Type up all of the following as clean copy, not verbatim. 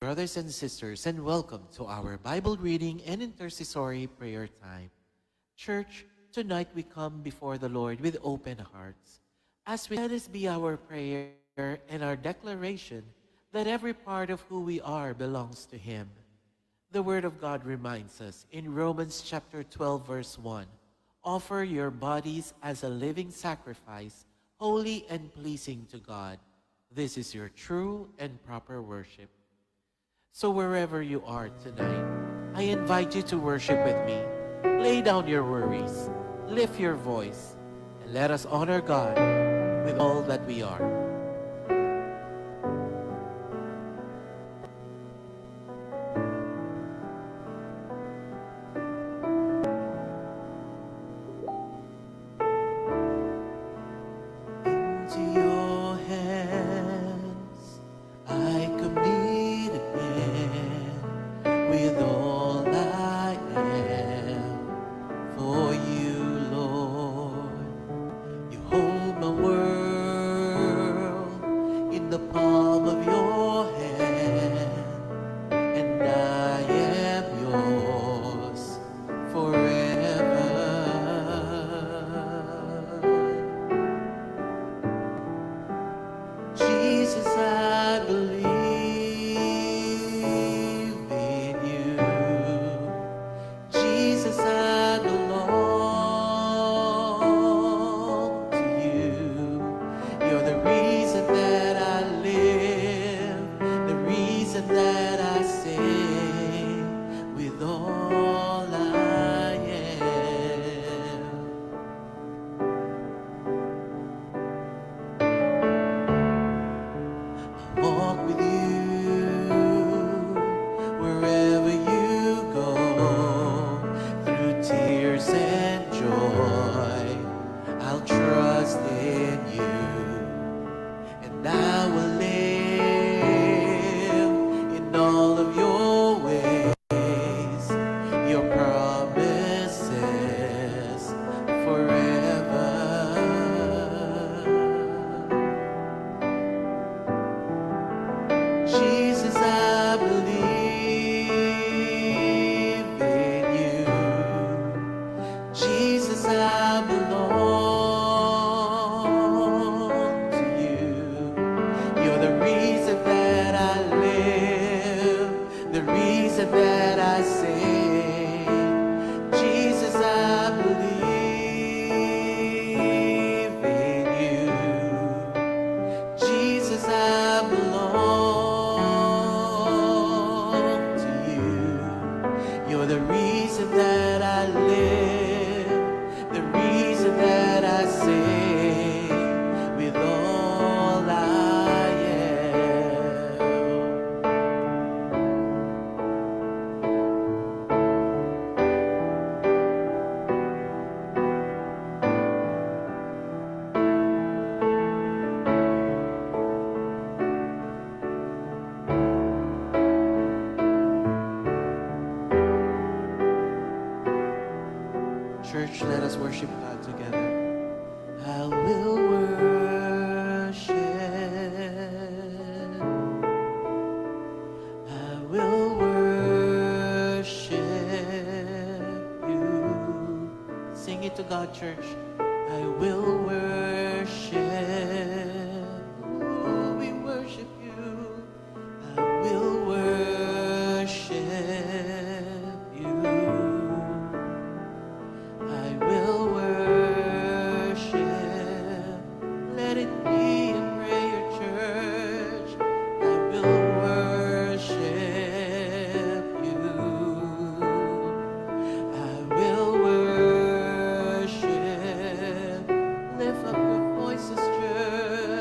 Brothers and sisters, and welcome to our Bible reading and intercessory prayer time. Church, tonight we come before the Lord with open hearts. Let this be our prayer and our declaration that every part of who we are belongs to Him. The Word of God reminds us in Romans chapter 12, verse 1, offer your bodies as a living sacrifice, holy and pleasing to God. This is your true and proper worship. So wherever you are tonight, I invite you to worship with me. Lay down your worries, lift your voice, and let us honor God with all that we are. Into your hands I commit again with all I am for you, Lord. You hold my world in the palm of your hand, and I am yours forever. Jesus, I believe in you. Jesus, I belong to you. You're the reason that I live, the reason that I sing with all I am. Walk with you wherever you go, through tears and joy. I'll trust in you, and I will live in all of your ways, your promises forever. Jesus, I believe in you. Jesus, I belong to you. You're the reason that I live, the reason that I sing. Jesus, I believe in you. Jesus, I belong to you. You're the reason that I live, the reason that I sing with all I am. Church, let us worship God together. I will worship. I will worship you. Sing it to God, church. I will worship. Ooh, we worship you. I will worship you. I will worship. Let it be a prayer, church. I will worship you. I will worship. Lift up your voices, church.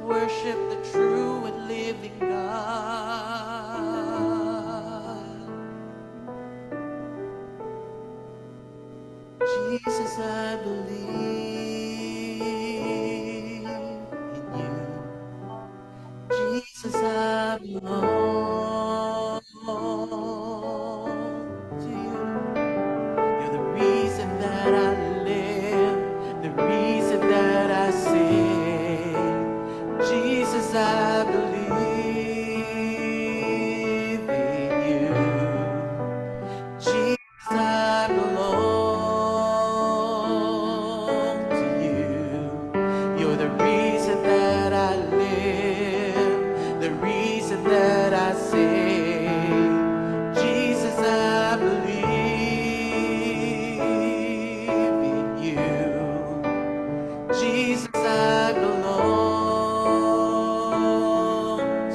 worship the true and living God. Jesus, I believe in you. Jesus, I belong to you. You're the reason that I live, the reason that I sing. Jesus, I believe in you. Jesus, I belong to you. You're the reason that I live, the reason that I sing. Jesus, I believe in you. Jesus, I belong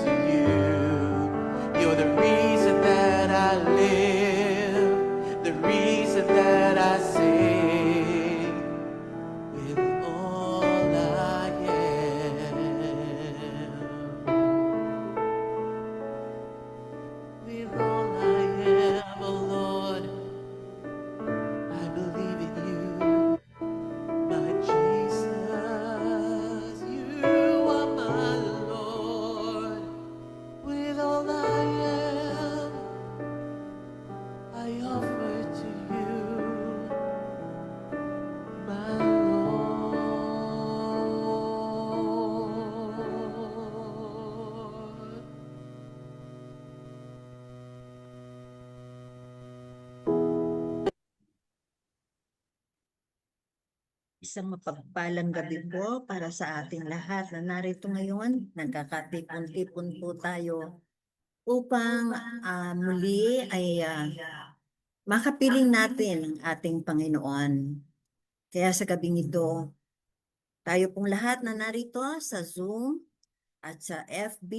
to you. You're the reason that I live, the reason that I sing with all I am. With all I am, oh Lord, I believe in you. My Jesus, you are my Lord. With all I am, I offer to you, my Lord. Isang mapagpalang gabi po para sa ating lahat na narito ngayon. Nagkakatipon-tipon po tayo upang muli ay makapiling natin ang ating Panginoon. Kaya sa gabing ito, tayo pong lahat na narito sa Zoom at sa FB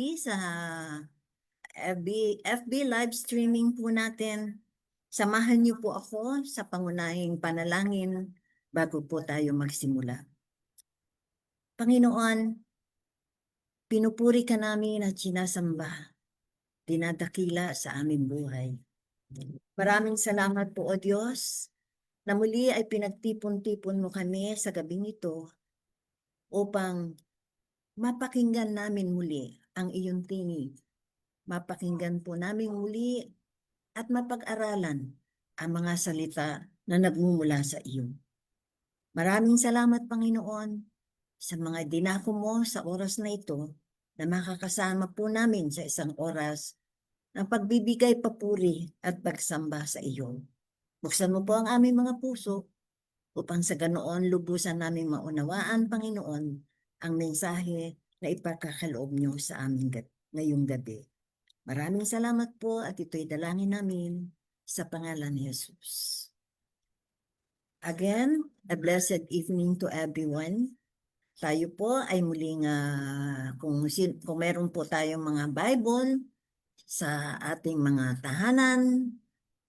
live streaming po natin, samahan niyo po ako sa pangunahing panalangin bago po tayo magsimula. Panginoon, pinupuri ka namin at sinasamba, dinadakila sa aming buhay. Maraming salamat po, O Diyos, na muli ay pinagtipon-tipon mo kami sa gabing ito upang mapakinggan namin muli ang iyong tinig. Mapakinggan po namin muli at mapag-aralan ang mga salita na nagmumula sa iyo. Maraming salamat, Panginoon, sa mga dinako mo sa oras na ito na makakasama po namin sa isang oras ng pagbibigay papuri at pagsamba sa iyo. Buksan mo po ang aming mga puso upang sa ganoon lubusan namin maunawaan, Panginoon, ang mensahe na ipagkakaloob niyo sa amin ngayong gabi. Maraming salamat po at ito'y dalangin namin sa pangalan ni Jesus. Again, a blessed evening to everyone. Tayo po ay muling, kung meron po tayong mga Bible sa ating mga tahanan,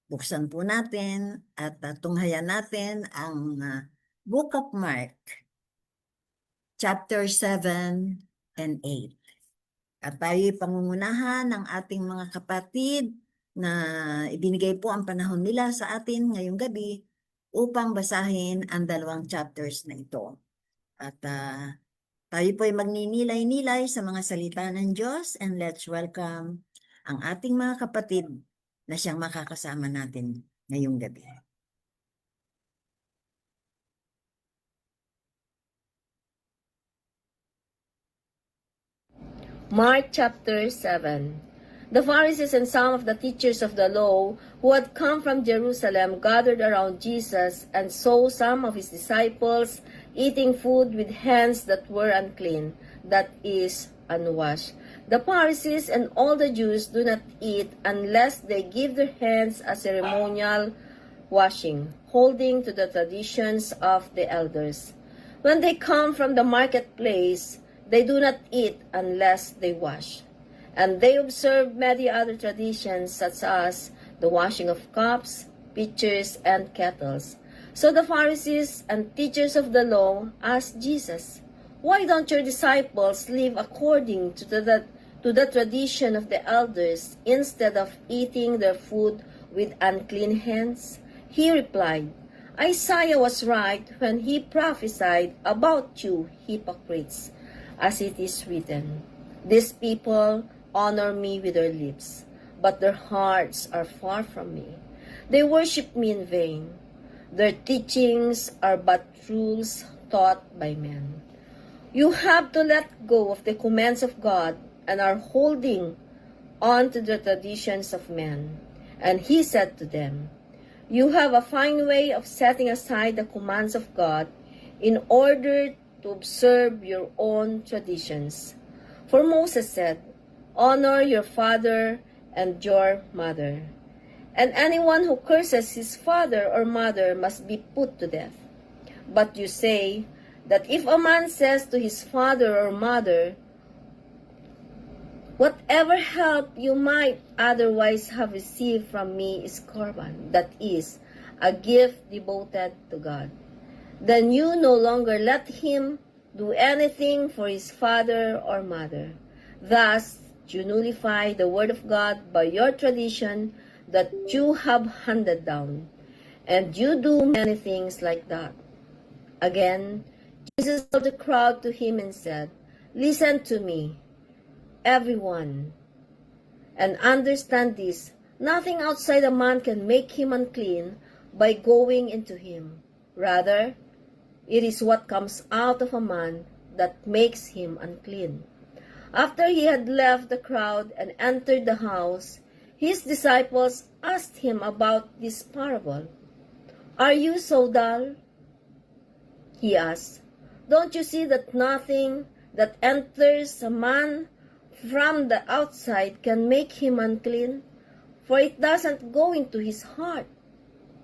buksan po natin at tunghayan natin ang Book of Mark, chapter 7 and 8. At tayo'y pangungunahan ng ating mga kapatid na ibinigay po ang panahon nila sa atin ngayong gabi upang basahin ang dalawang chapters na ito. At tayo po ay magninilay-nilay sa mga salita ng Diyos, and let's welcome ang ating mga kapatid na siyang makakasama natin ngayong gabi. Mark chapter 7. The Pharisees and some of the teachers of the law who had come from Jerusalem gathered around Jesus and saw some of his disciples eating food with hands that were unclean, that is, unwashed. The Pharisees and all the Jews do not eat unless they give their hands a ceremonial washing, holding to the traditions of the elders. When they come from the marketplace, they do not eat unless they wash. And they observe many other traditions, such as the washing of cups, pitchers, and kettles. So the Pharisees and teachers of the law asked Jesus, Why don't your disciples live according to the tradition of the elders instead of eating their food with unclean hands? He replied, Isaiah was right when he prophesied about you, hypocrites, as it is written, These people honor me with their lips, but their hearts are far from me. They worship me in vain. Their teachings are but rules taught by men. You have to let go of the commands of God and are holding on to the traditions of men. And he said to them, You have a fine way of setting aside the commands of God in order to observe your own traditions. For Moses said, Honor your father and your mother. And anyone who curses his father or mother must be put to death. But you say that if a man says to his father or mother, Whatever help you might otherwise have received from me is korban, that is, a gift devoted to God, then you no longer let him do anything for his father or mother. Thus, you nullify the word of God by your tradition that you have handed down, and you do many things like that. Again, Jesus called the crowd to him and said, Listen to me, everyone, and understand this. Nothing outside a man can make him unclean by going into him. Rather, it is what comes out of a man that makes him unclean. After he had left the crowd and entered the house, his disciples asked him about this parable. Are you so dull? He asked. Don't you see that nothing that enters a man from the outside can make him unclean? For it doesn't go into his heart,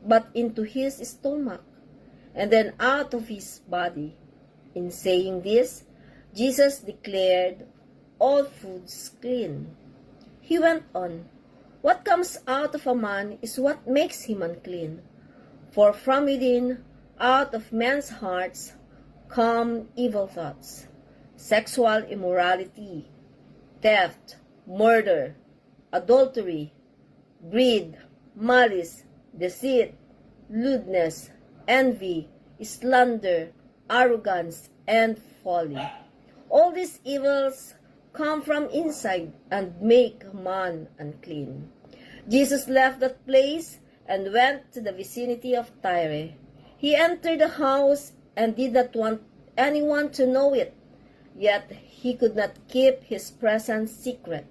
but into his stomach, and then out of his body. In saying this, Jesus declared all foods clean. He went on, What comes out of a man is what makes him unclean. For from within, out of men's hearts, come evil thoughts, sexual immorality, theft, murder, adultery, greed, malice, deceit, lewdness, envy, slander, arrogance, and folly. All these evils come from inside and make man unclean. Jesus left that place and went to the vicinity of Tyre. He entered the house and did not want anyone to know it, yet he could not keep his presence secret.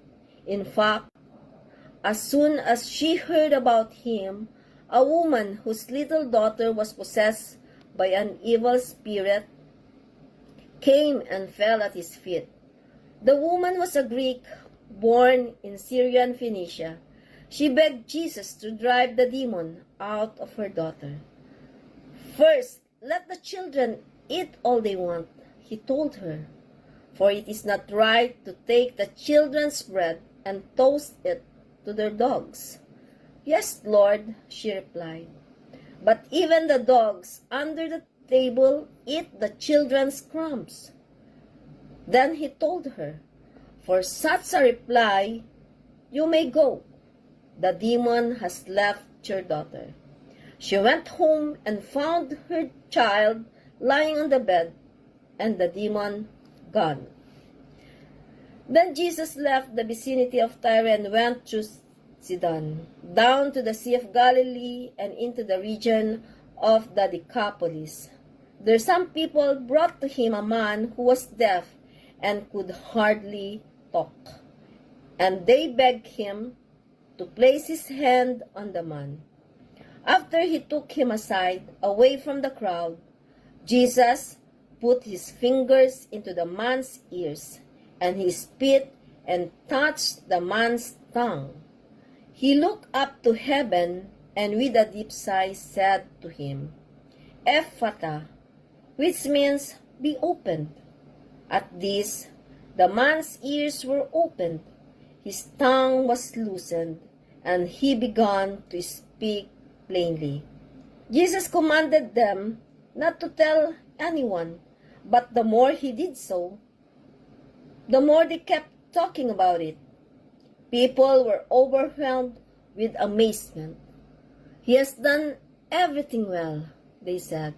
In fact, as soon as she heard about him, a woman whose little daughter was possessed by an evil spirit came and fell at his feet. The woman was a Greek born in Syrian Phoenicia. She begged Jesus to drive the demon out of her daughter. First, let the children eat all they want, he told her, for it is not right to take the children's bread and toss it to their dogs. Yes, Lord, she replied, but even the dogs under the table eat the children's crumbs. Then he told her, For such a reply, you may go. The demon has left your daughter. She went home and found her child lying on the bed, and the demon gone. Then Jesus left the vicinity of Tyre and went through Sidon, down to the Sea of Galilee and into the region of the Decapolis. There some people brought to him a man who was deaf and could hardly talk. And they begged him to place his hand on the man. After he took him aside, away from the crowd, Jesus put his fingers into the man's ears, and he spit and touched the man's tongue. He looked up to heaven and with a deep sigh said to him, Ephphatha, which means be opened. At this, the man's ears were opened, his tongue was loosened, and he began to speak plainly. Jesus commanded them not to tell anyone, But the more he did so, the more they kept talking about it. People were overwhelmed with amazement. He has done everything well, they said.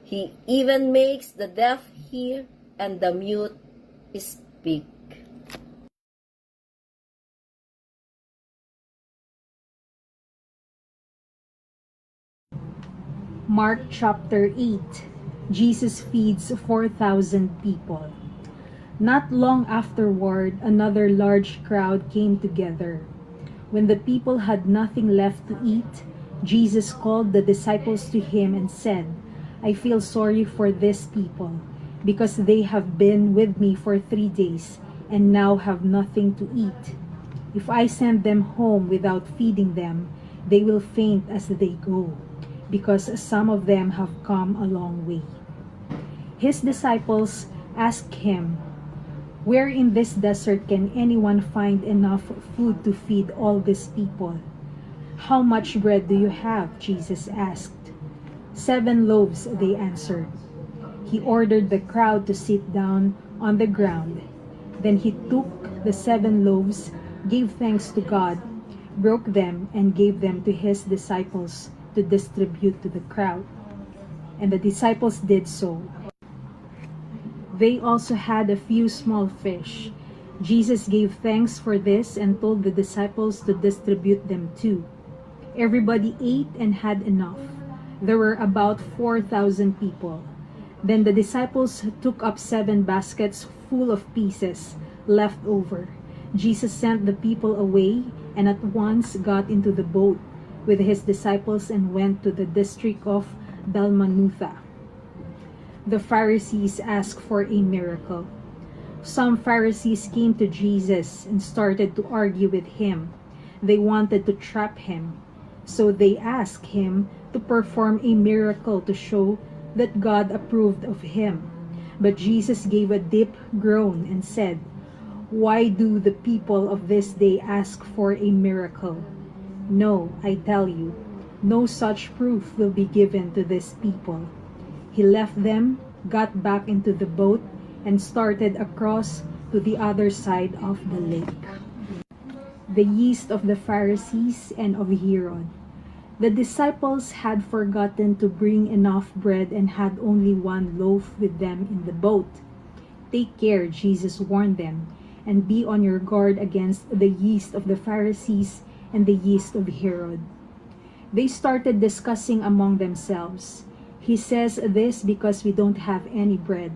He even makes the deaf hear and the mute speak. Mark chapter 8. Jesus feeds 4,000 people. Not long afterward, another large crowd came together. When the people had nothing left to eat, Jesus called the disciples to him and said, I feel sorry for these people, because they have been with me for 3 days and now have nothing to eat. If I send them home without feeding them, they will faint as they go, because some of them have come a long way. His disciples asked him, Where in this desert can anyone find enough food to feed all these people? How much bread do you have? Jesus asked. 7 loaves, they answered. He ordered the crowd to sit down on the ground. Then he took the 7 loaves, gave thanks to God, broke them, and gave them to his disciples to distribute to the crowd. And the disciples did so. They also had a few small fish. Jesus gave thanks for this and told the disciples to distribute them too. Everybody ate and had enough. There were about 4,000 people. Then the disciples took up 7 baskets full of pieces left over. Jesus sent the people away and at once got into the boat with his disciples and went to the district of Dalmanutha. The Pharisees asked for a miracle. Some Pharisees came to Jesus and started to argue with him. They wanted to trap him. So they asked him to perform a miracle to show that God approved of him. But Jesus gave a deep groan and said, Why do the people of this day ask for a miracle? No, I tell you, no such proof will be given to these people. He left them, got back into the boat, and started across to the other side of the lake. The yeast of the Pharisees and of Herod. The disciples had forgotten to bring enough bread and had only 1 loaf with them in the boat. Take care, Jesus warned them, and be on your guard against the yeast of the Pharisees and the yeast of Herod. They started discussing among themselves. He says this because we don't have any bread.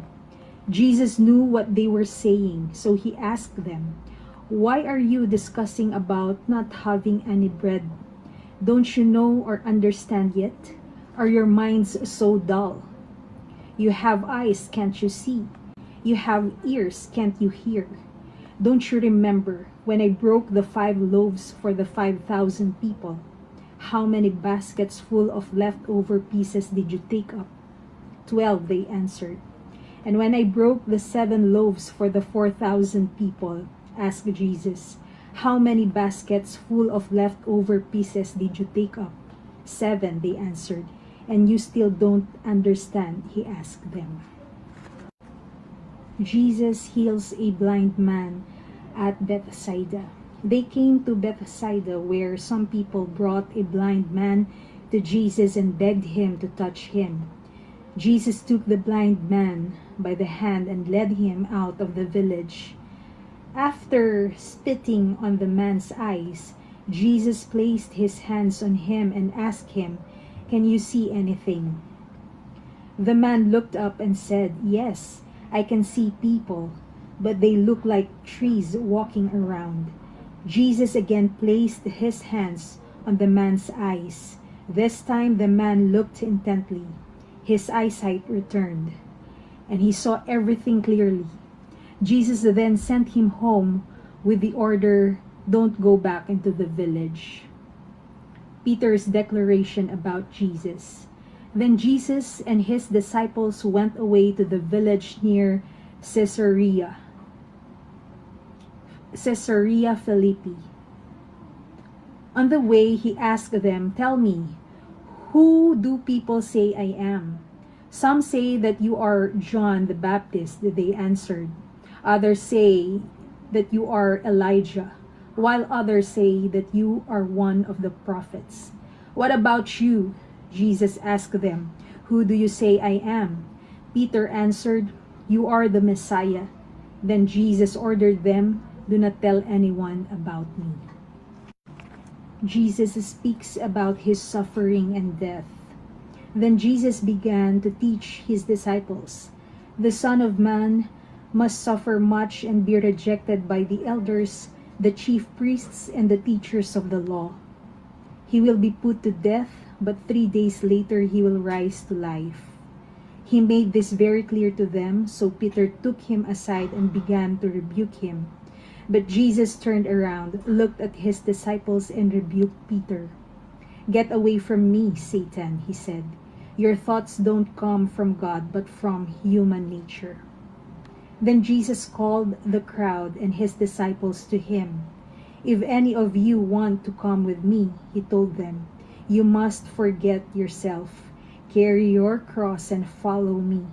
Jesus knew what they were saying, so he asked them, Why are you discussing about not having any bread? Don't you know or understand yet? Are your minds so dull? You have eyes, can't you see? You have ears, can't you hear? Don't you remember when I broke the 5 loaves for the 5,000 people? How many baskets full of leftover pieces did you take up? 12, they answered. And when I broke the 7 loaves for the 4,000 people, asked Jesus, how many baskets full of leftover pieces did you take up? 7, they answered. And you still don't understand, he asked them. Jesus heals a blind man at Bethsaida. They came to Bethsaida, where some people brought a blind man to Jesus and begged him to touch him. Jesus took the blind man by the hand and led him out of the village. After spitting on the man's eyes, Jesus placed his hands on him and asked him, Can you see anything? The man looked up and said, Yes, I can see people, but they look like trees walking around. Jesus again placed his hands on the man's eyes. This time the man looked intently. His eyesight returned, and he saw everything clearly. Jesus then sent him home with the order, Don't go back into the village. Peter's declaration about Jesus. Then Jesus and his disciples went away to the village near Caesarea Philippi. On the way, he asked them, Tell me, who do people say I am? Some say that you are John the Baptist, they answered. Others say that you are Elijah, while others say that you are one of the prophets. What about you? Jesus asked them. Who do you say I am? Peter answered, You are the Messiah. Then Jesus ordered them, Do not tell anyone about me. Jesus speaks about his suffering and death. Then Jesus began to teach his disciples, The Son of Man must suffer much and be rejected by the elders, the chief priests, and the teachers of the law. He will be put to death, but 3 days later he will rise to life. He made this very clear to them, so Peter took him aside and began to rebuke him. But Jesus turned around, looked at his disciples, and rebuked Peter. Get away from me, Satan, he said. Your thoughts don't come from God, but from human nature. Then Jesus called the crowd and his disciples to him. If any of you want to come with me, he told them, you must forget yourself, carry your cross and follow me.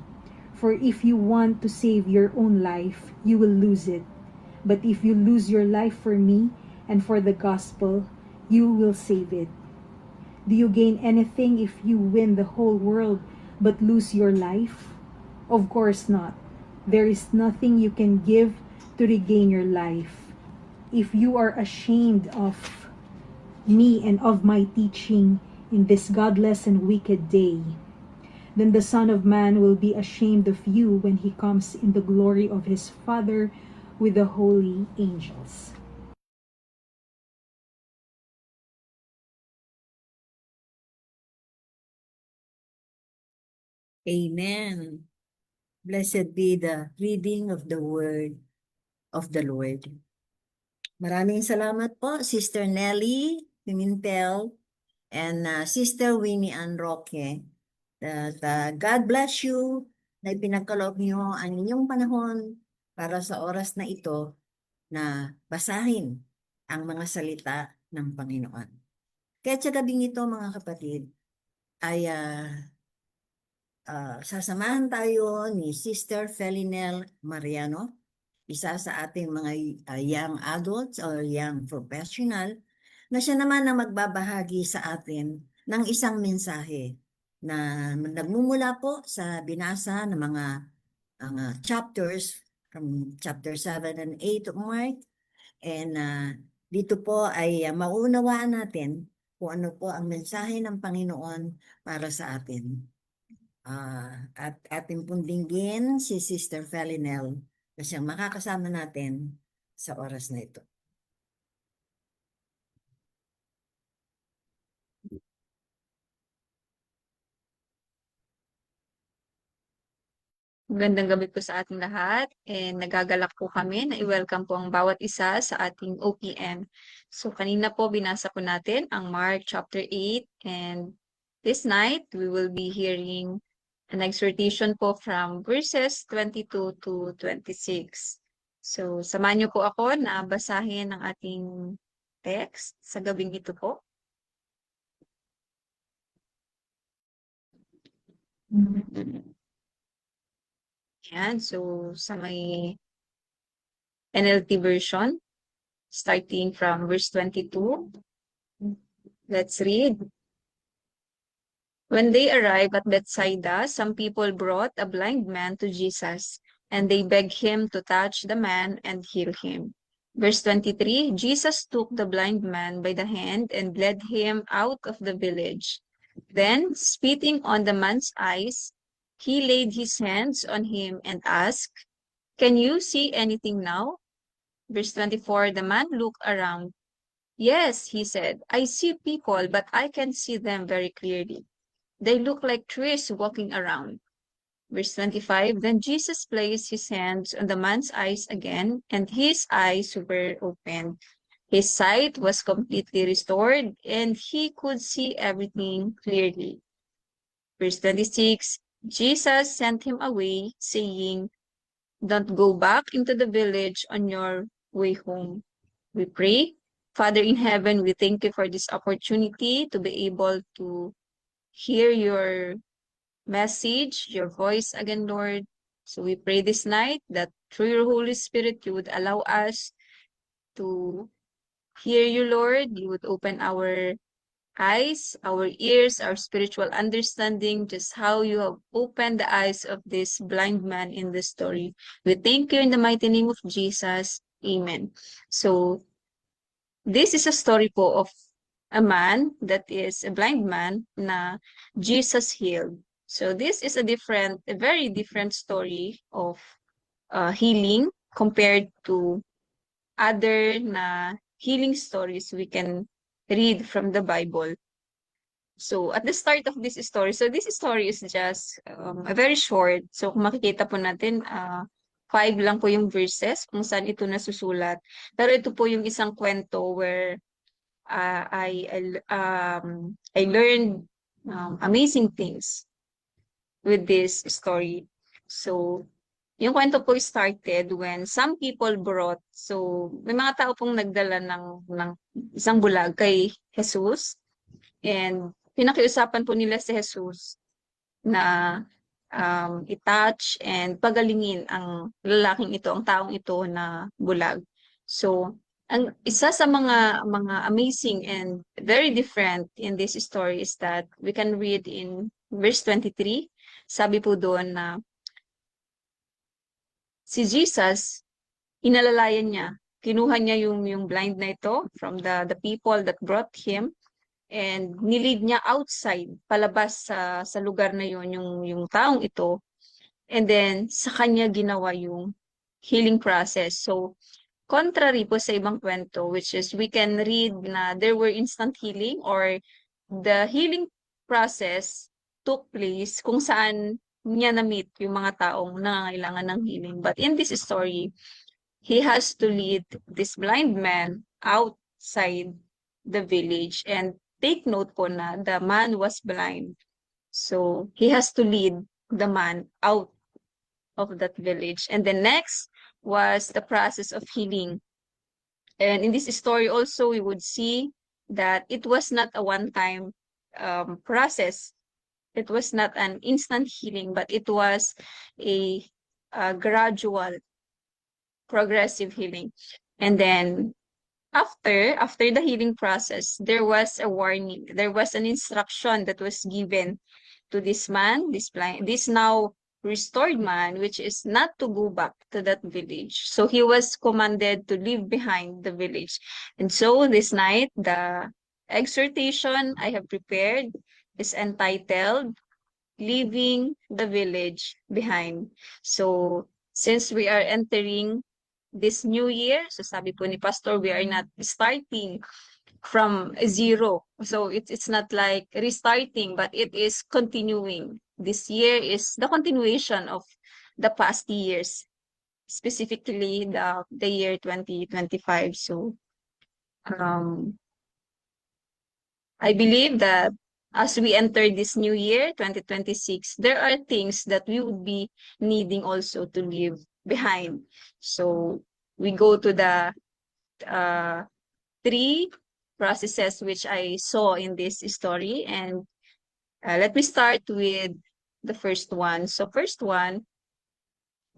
For if you want to save your own life, you will lose it. But if you lose your life for me and for the gospel, you will save it. Do you gain anything if you win the whole world but lose your life? Of course not. There is nothing you can give to regain your life. If you are ashamed of me and of my teaching in this godless and wicked day, then the Son of Man will be ashamed of you when he comes in the glory of his Father with the holy angels. Amen. Blessed be the reading of the word of the Lord. Maraming salamat po, Sister Nelly Pimentel and Sister Winnie Ann Roque. That God bless you na ipinagkaloob niyo ang inyong panahon para sa oras na ito na basahin ang mga salita ng Panginoon. Kaya sa gabing ito, mga kapatid, ay sasamahan tayo ni Sister Felinel Mariano, isa sa ating mga young adults or young professional, na siya naman ang magbabahagi sa atin ng isang mensahe na nagmumula po sa binasa ng mga chapters from chapter 7 and 8 of Mark. And dito po ay maunawaan natin kung ano po ang mensahe ng Panginoon para sa atin. At ating pong dinggin si Sister Felinel na siyang makakasama natin sa oras na ito. Magandang gabi po sa ating lahat and nagagalak po kami na i-welcome po ang bawat isa sa ating OPM. So kanina po binasa po natin ang Mark chapter 8 and this night we will be hearing an exhortation po from verses 22 to 26. So samahan niyo po ako na basahin ang ating text sa gabing ito po. Yan, so sa may NLT version, starting from verse 22, let's read. When they arrived at Bethsaida, some people brought a blind man to Jesus, and they begged him to touch the man and heal him. Verse 23, Jesus took the blind man by the hand and led him out of the village. Then, spitting on the man's eyes, he laid his hands on him and asked, Can you see anything now? Verse 24, the man looked around. Yes, he said, I see people, but I can't see them very clearly. They look like trees walking around. Verse 25, then Jesus placed his hands on the man's eyes again, and his eyes were opened. His sight was completely restored, and he could see everything clearly. Verse 26, Jesus sent him away, saying, Don't go back into the village on your way home. We pray. Father in heaven, we thank you for this opportunity to be able to hear your message, your voice again, Lord. So we pray this night that through your Holy Spirit, you would allow us to hear you, Lord. You would open our eyes, our ears, our spiritual understanding, just how you have opened the eyes of this blind man in the story. We thank you in the mighty name of Jesus. Amen. So this is a story po of a man that is a blind man na Jesus healed. So this is a very different story of healing compared to other na healing stories we can read from the Bible. So at the start of this story, so this story is just a very short. So kung makikita po natin, 5 lang po yung verses kung saan ito nasusulat. Pero ito po yung isang kwento where I learned amazing things with this story. So, yung kwento po started when some people brought, so may mga tao pong nagdala ng isang bulag kay Jesus, and pinakiusapan po nila si Jesus na i-touch and pagalingin ang lalaking ito, ang taong ito na bulag. So, ang isa sa mga amazing and very different in this story is that we can read in verse 23. Sabi po doon na si Jesus, inalalayan niya. Kinuha niya yung blind na ito from the people that brought him, and nilid niya outside, palabas sa lugar na yun, yung taong ito. And then, sa kanya ginawa yung healing process. So, contrary po sa ibang kwento, which is we can read na there were instant healing or the healing process took place kung saan niya na-meet yung mga taong nangangailangan ng healing. But in this story, he has to lead this blind man outside the village. And take note po na the man was blind. So, he has to lead the man out of that village. And the next was the process of healing. And in this story also, we would see that it was not a one-time process. It was not an instant healing, but it was a gradual, progressive healing. And then after the healing process, there was a warning. There was an instruction that was given to this man, this now restored man, which is not to go back to that village. So he was commanded to leave behind the village. And so this night, the exhortation I have prepared is entitled, Leaving the Village Behind. So since we are entering this new year, so sabi po ni Pastor, we are not starting from zero. So it's not like restarting, but it is continuing. This year is the continuation of the past years, specifically the year 2025. So I believe that as we enter this new year, 2026, there are things that we would be needing also to leave behind. So we go to the 3 processes which I saw in this story, and let me start with the first one. So first one,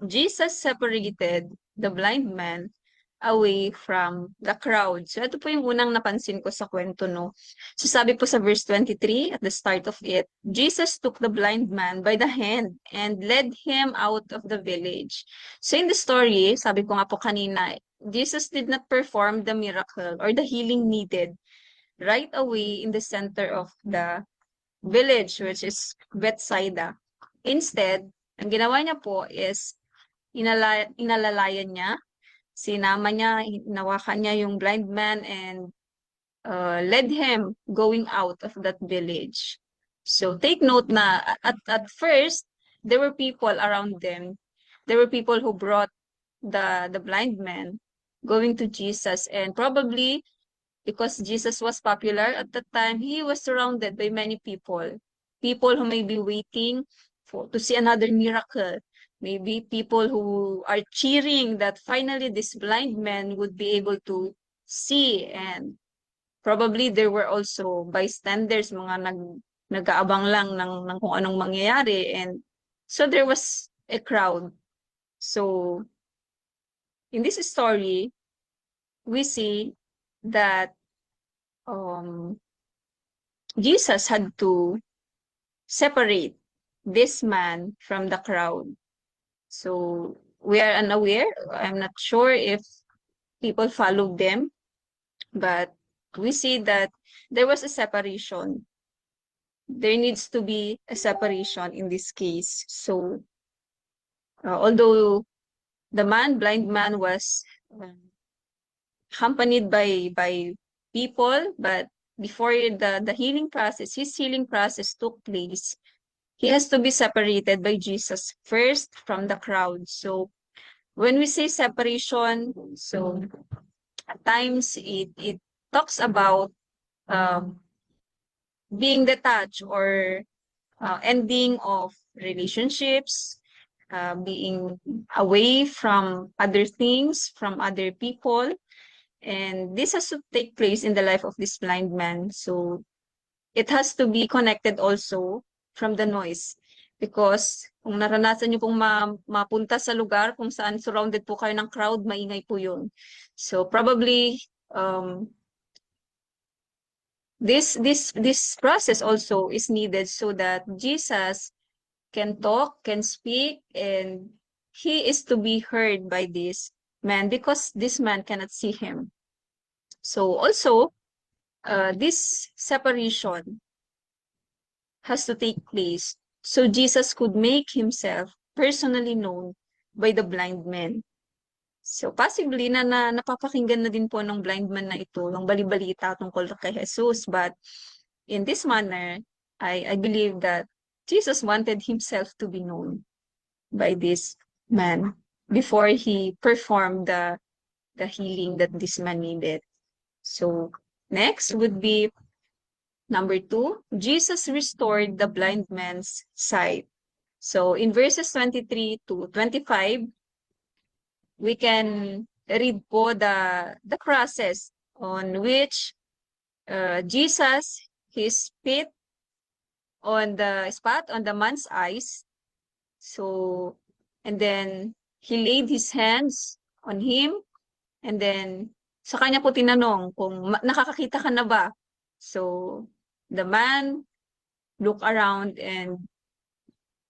Jesus separated the blind man away from the crowd. So ito po yung unang napansin ko sa kwento, no? So sabi po sa verse 23, at the start of it, Jesus took the blind man by the hand and led him out of the village. So in the story, sabi ko nga po kanina, Jesus did not perform the miracle or the healing needed right away in the center of the village, which is Bethsaida. Instead, ang ginawa niya po is inalalayan niya, sinama niya, hinawakan niya yung blind man and led him going out of that village. So take note na at first, there were people around them. There were people who brought the blind man going to Jesus, and probably because Jesus was popular at that time, he was surrounded by many people. People who may be waiting to see another miracle. Maybe people who are cheering that finally this blind man would be able to see, and probably there were also bystanders, mga nag-aabang lang ng kung anong mangyayari. And so there was a crowd. So in this story, we see that Jesus had to separate this man from the crowd. So we are unaware. I'm not sure if people followed them, but we see that there was a separation. There needs to be a separation in this case. So although the blind man, was accompanied by people, but before the healing process, his healing process took place, he has to be separated by Jesus first from the crowd. So when we say separation, so at times it talks about um, being detached or ending of relationships, being away from other things, from other people. And this has to take place in the life of this blind man. So it has to be connected also from the noise. Because kung naranasan niyo pong mapunta sa lugar kung saan surrounded po kayo ng crowd, maingay po yun. So probably this process also is needed so that Jesus can talk, can speak, and he is to be heard by this man because this man cannot see him. So also, this separation has to take place so Jesus could make himself personally known by the blind man. So possibly napapakinggan na din po ng blind man na ito, ng balibalita tungkol kay Jesus. But in this manner, I believe that Jesus wanted himself to be known by this man before he performed the healing that this man needed. So next would be number 2, Jesus restored the blind man's sight. So in verses 23 to 25, we can read po the process on which Jesus, he spit on the spot on the man's eyes. So, and then he laid his hands on him, and then sa kanya po tinanong kung nakakakita ka na ba? So, the man looked around and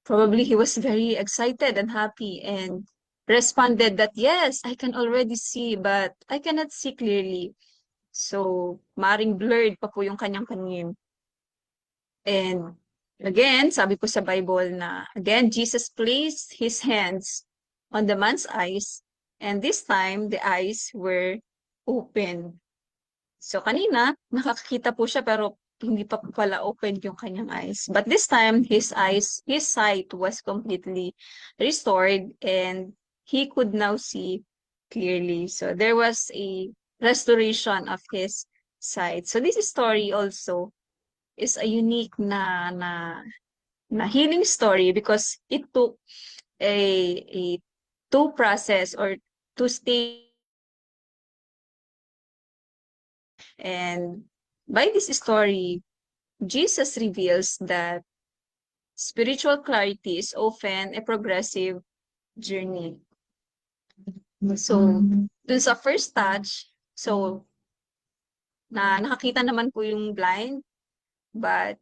probably he was very excited and happy and responded that, yes, I can already see, but I cannot see clearly. So, maring blurred pa po yung kanyang paningin. And again, sabi po sa Bible na, again, Jesus placed his hands on the man's eyes, and this time, the eyes were open. So, kanina, nakakita po siya, pero hindi pa pala open yung kanyang eyes. But this time, his sight was completely restored, and he could now see clearly. So, there was a restoration of his sight. So, this story also is a unique na healing story because it took a two process or two stage. And by this story, Jesus reveals that spiritual clarity is often a progressive journey. So, dun sa first touch, so nakakita naman po yung blind, but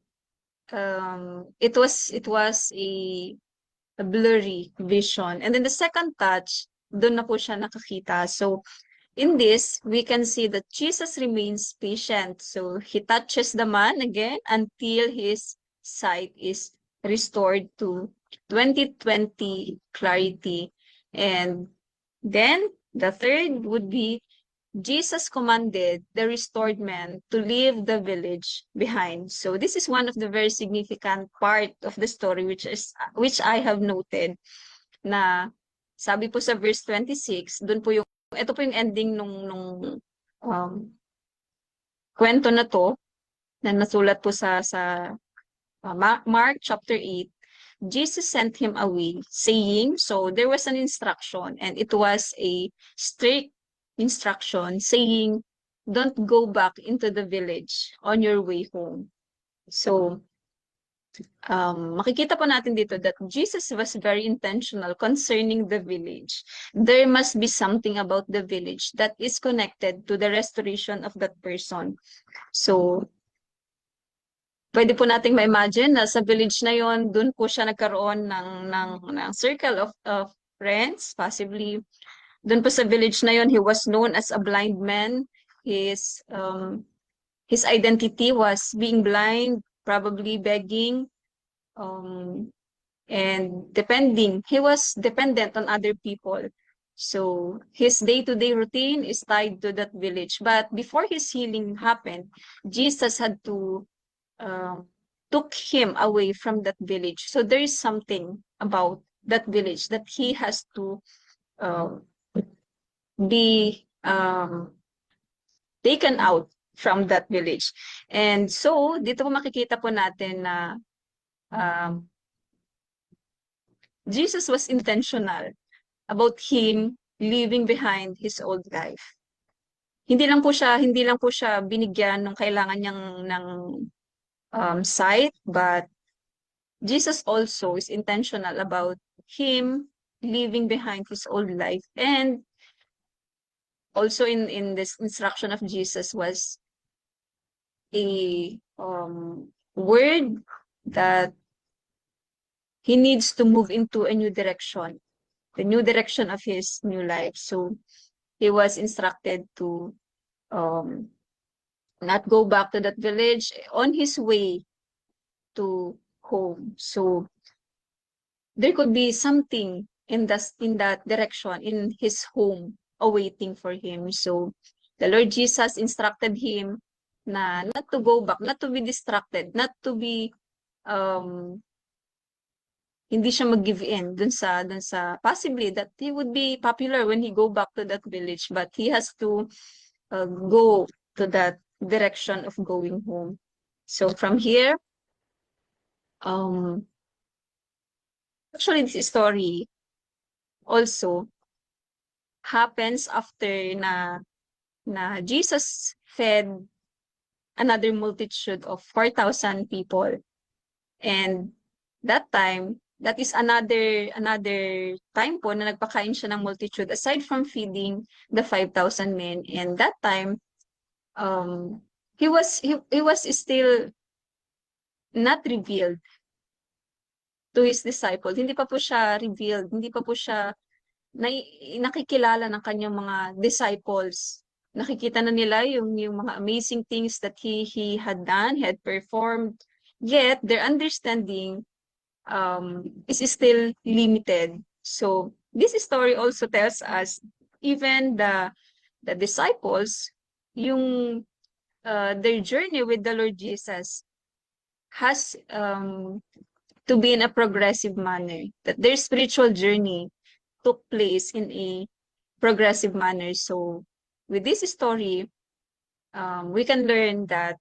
it was a blurry vision. And then the second touch, doon na po siya nakakita. So in this, we can see that Jesus remains patient. So he touches the man again until his sight is restored to 20/20 clarity. And then the third would be Jesus commanded the restored man to leave the village behind. So this is one of the very significant part of the story which I have noted na sabi po sa verse 26, doon po ito po yung ending nung kwento na to na nasulat po sa Mark chapter 8. Jesus sent him away saying, so there was an instruction and it was a strict instruction saying, don't go back into the village on your way home. So makikita po natin dito that Jesus was very intentional concerning the village. There must be something about the village that is connected to the restoration of that person. So, pwede po nating ma-imagine na sa village na yon, dun po siya nagkaroon ng circle of friends, possibly. Dun po sa village na yon, he was known as a blind man. His identity was being blind, probably begging, and he was dependent on other people. So his day-to-day routine is tied to that village. But before his healing happened, Jesus had to took him away from that village. So there is something about that village that he has to be taken out from that village. And so, dito po makikita po natin na Jesus was intentional about him leaving behind his old life. Hindi lang po siya binigyan ng kailangan niyang ng sight, but Jesus also is intentional about him leaving behind his old life. And also in this instruction of Jesus was a word that he needs to move into a new direction, the new direction of his new life. So he was instructed to not go back to that village on his way to home. So there could be something in that direction in his home awaiting for him. So the Lord Jesus instructed him na not to go back, not to be distracted, not to be hindi siya mag-give in dun sa possibly that he would be popular when he go back to that village, but he has to go to that direction of going home. So from here, actually this story also happens after na Jesus fed another multitude of 4,000 people. And that time, that is another time po na nagpakain siya ng multitude aside from feeding the 5,000 men. And that time, he was still not revealed to his disciples. Hindi pa po siya revealed, hindi pa po siya nakikilala ng kanyang mga disciples. Nakikita na nila yung mga amazing things that he had done, he had performed, yet their understanding is still limited. So this story also tells us even the disciples, yung their journey with the Lord Jesus has to be in a progressive manner, that their spiritual journey took place in a progressive manner. So with this story, we can learn that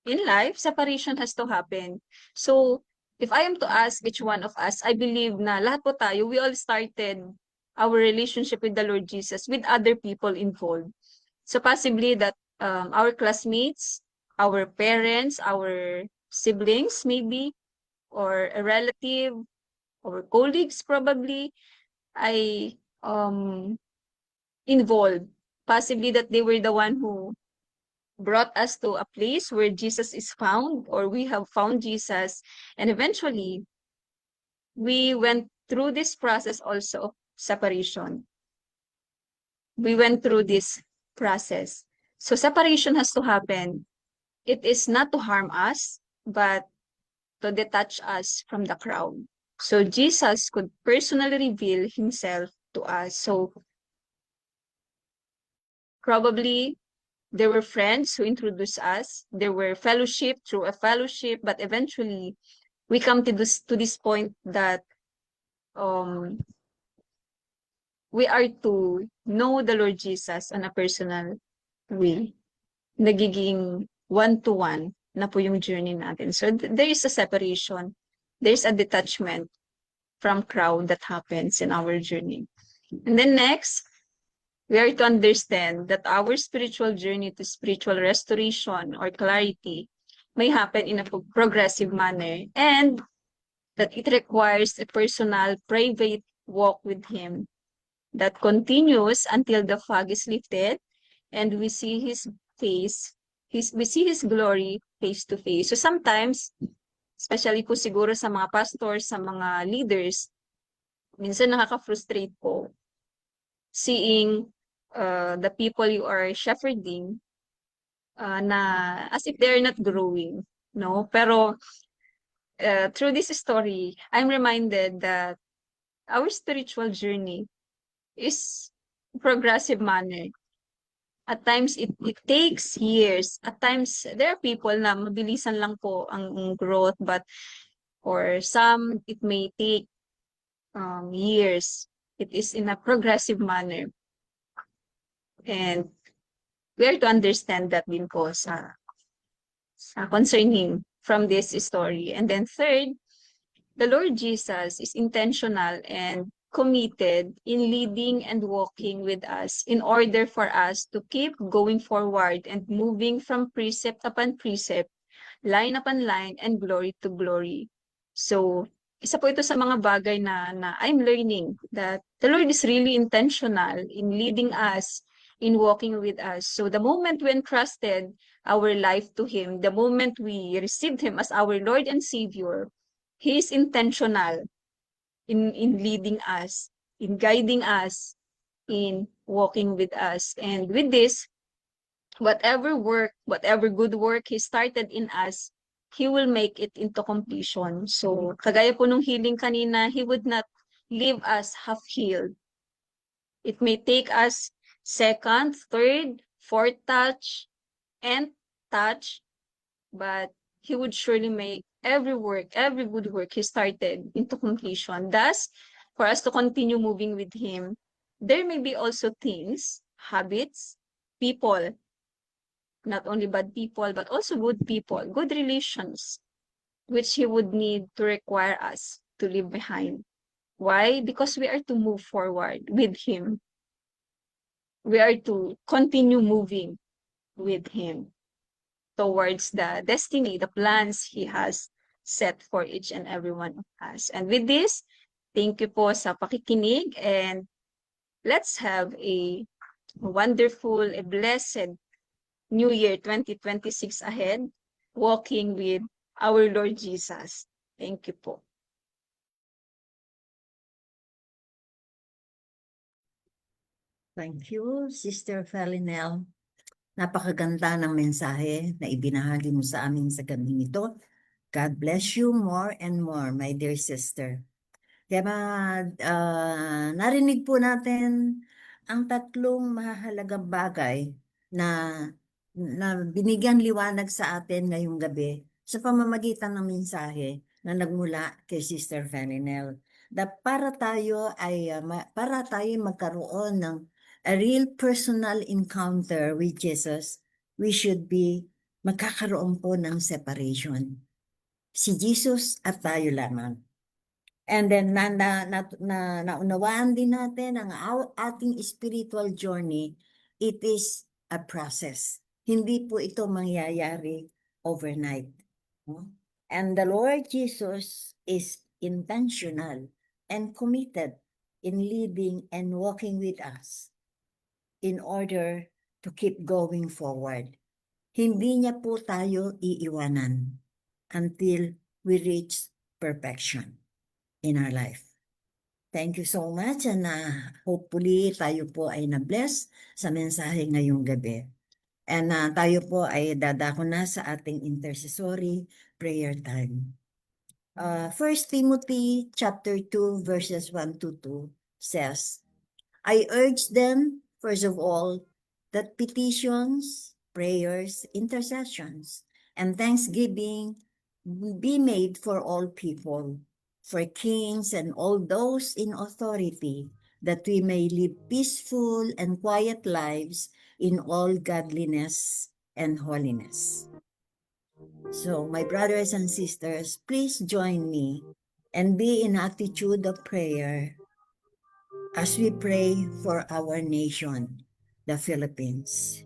in life, separation has to happen. So if I am to ask each one of us, I believe na lahat po tayo, we all started our relationship with the Lord Jesus with other people involved. So possibly that our classmates, our parents, our siblings maybe, or a relative, or colleagues probably, ay involved. Possibly that they were the one who brought us to a place where Jesus is found, or we have found Jesus. And eventually, we went through this process also of separation. We went through this process. So separation has to happen. It is not to harm us, but to detach us from the crowd. So Jesus could personally reveal himself to us. So probably there were friends who introduced us. There were fellowship through a fellowship, but eventually we come to this point that we are to know the Lord Jesus on a personal way. Nagiging one-to-one na po yung journey natin. So there is a separation. There's a detachment from crowd that happens in our journey. And then next, we are to understand that our spiritual journey to spiritual restoration or clarity may happen in a progressive manner, and that it requires a personal, private walk with Him that continues until the fog is lifted and we see His face, we see His glory face to face. So sometimes, especially po siguro sa mga pastors, sa mga leaders, minsan nakaka-frustrate po seeing the people you are shepherding na as if they're not growing, no? Pero through this story, I'm reminded that our spiritual journey is progressive manner. At times, it takes years. At times, there are people na mabilisan lang po ang growth, but for some, it may take years. It is in a progressive manner. And we are to understand that din po sa concerning from this story. And then third, the Lord Jesus is intentional and committed in leading and walking with us in order for us to keep going forward and moving from precept upon precept, line upon line, and glory to glory. So, isa po ito sa mga bagay na I'm learning that the Lord is really intentional in leading us, in walking with us. So, the moment we entrusted our life to Him, the moment we received Him as our Lord and Savior, He is intentional in leading us, in guiding us, in walking with us. And with this, whatever work, whatever good work He started in us, He will make it into completion. So, kagaya po nung healing kanina, He would not leave us half-healed. It may take us second, third, fourth touch, and touch, but He would surely make every work, every good work He started into completion. Thus, for us to continue moving with Him, there may be also things, habits, people, not only bad people, but also good people, good relations, which He would need to require us to leave behind. Why? Because we are to move forward with Him. We are to continue moving with Him towards the destiny, the plans He has set for each and every one of us. And with this, thank you po sa pakikinig, and let's have a wonderful, a blessed New Year 2026 ahead, walking with our Lord Jesus. Thank you po. Thank you, Sister Falinel. Napakaganda ng mensahe na ibinahagi mo sa amin sa gabing ito. God bless you more and more, my dear sister. Kaya narinig po natin ang tatlong mahalagang bagay na binigyan liwanag sa atin ngayong gabi sa pamamagitan ng mensahe na nagmula kay Sister Falinel. Para tayo magkaroon ng a real personal encounter with Jesus, we should be magkakaroon po ng separation. Si Jesus at tayo lamang. And then naunawaan din natin ang ating spiritual journey, it is a process. Hindi po ito mangyayari overnight. And the Lord Jesus is intentional and committed in leading and walking with us in order to keep going forward. Hindi niya po tayo iiwanan until we reach perfection in our life. Thank you so much, and hopefully tayo po ay na-bless sa mensahe ngayong gabi. And tayo po ay dadako na sa ating intercessory prayer time. 1 Timothy chapter 2 verses 1 to 2 says, I urge them, first of all, that petitions, prayers, intercessions, and thanksgiving be made for all people, for kings and all those in authority, that we may live peaceful and quiet lives in all godliness and holiness. So, my brothers and sisters, please join me and be in attitude of prayer as we pray for our nation, the Philippines.